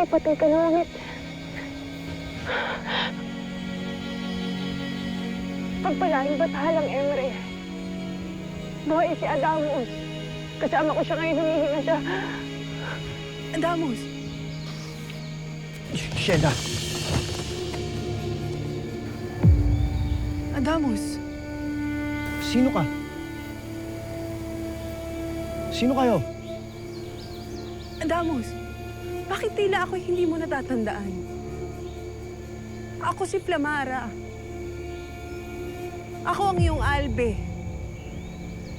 patay ka na ulit. Pagpalaing batahalang Emre. Buhay si Adamos. Kasama ko siya ngayon, humihinga siya. Adamos! Sheda! Adamos! Sino ka? Sino kayo? Adamos! Bakit tila ako'y hindi mo natatandaan? Ako si Flamara. Ako ang iyong albe.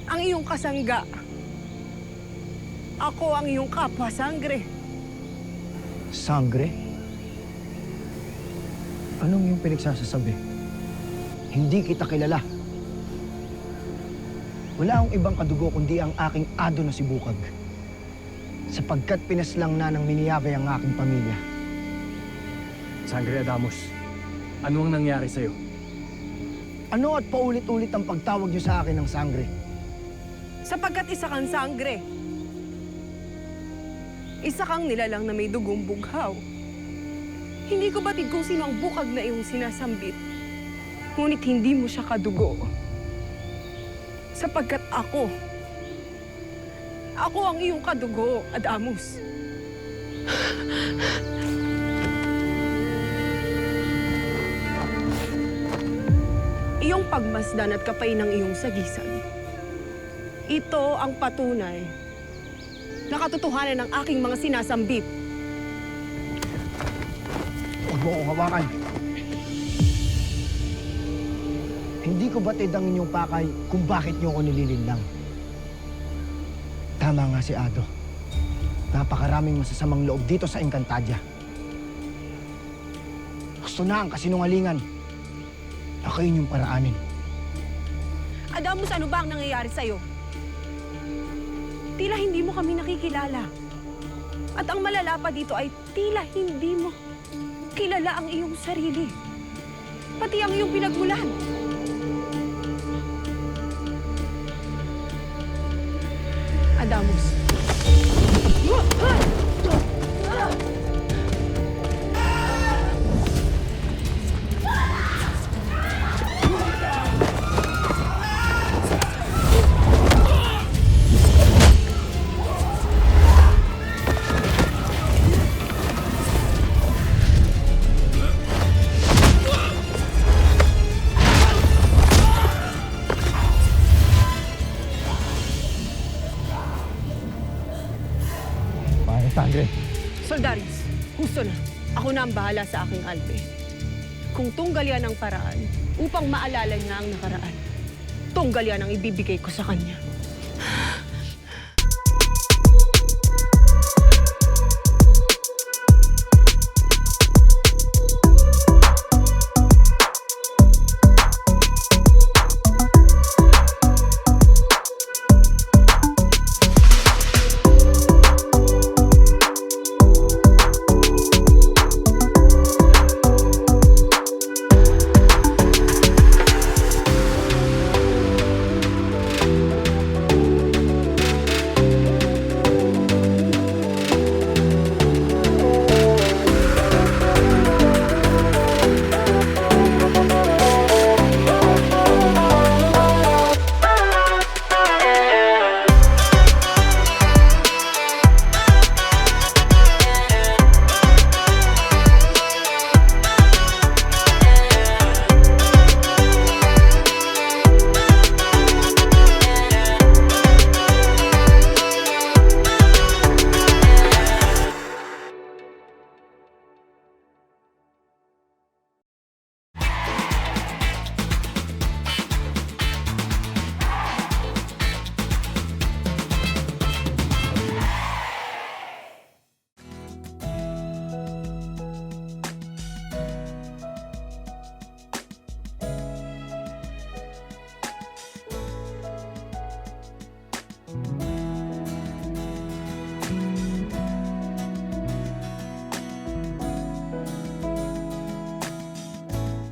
Ang iyong kasangga. Ako ang iyong kapwa-sangre. Sangre? Anong yung pinagsasasabi? Hindi kita kilala. Wala akong ibang kadugo kundi ang aking ado na si Bukag. Sapagkat pinaslang na ng Miniyave ang aking pamilya. Sangre Adamos, ano ang nangyari sa'yo? Ano at paulit-ulit ang pagtawag niyo sa akin ng sangre? Sapagkat isa kang sangre. Isa kang nilalang na may dugong bughaw. Hindi ko batid kung sino ang bukag na iyong sinasambit. Ngunit hindi mo siya kadugo. Sapagkat ako ang iyong kadugo, Adamos. Iyong pagmasdan at kapay ng iyong sagisan. Ito ang patunay na katotohanan ng aking mga sinasambit. Huwag mo akong hawakan. Hindi ko batid ang inyong pakay kung bakit niyo ako nililindang. Tama nga si Ado. Napakaraming masasamang loob dito sa Encantadia. Gusto na ang kasinungalingan. Ako yun yung paraanin. Adamos, ano ba ang nangyayari sa'yo? Tila hindi mo kami nakikilala. At ang malala pa dito ay tila hindi mo kilala ang iyong sarili. Pati ang iyong pinagmulan. Adamos. Sangre. Soldaris, husto na. Ako na ang bahala sa aking albe. Kung tunggal yan ang paraan upang maalala niya ang nakaraan, tunggal yan ang ibibigay ko sa kanya.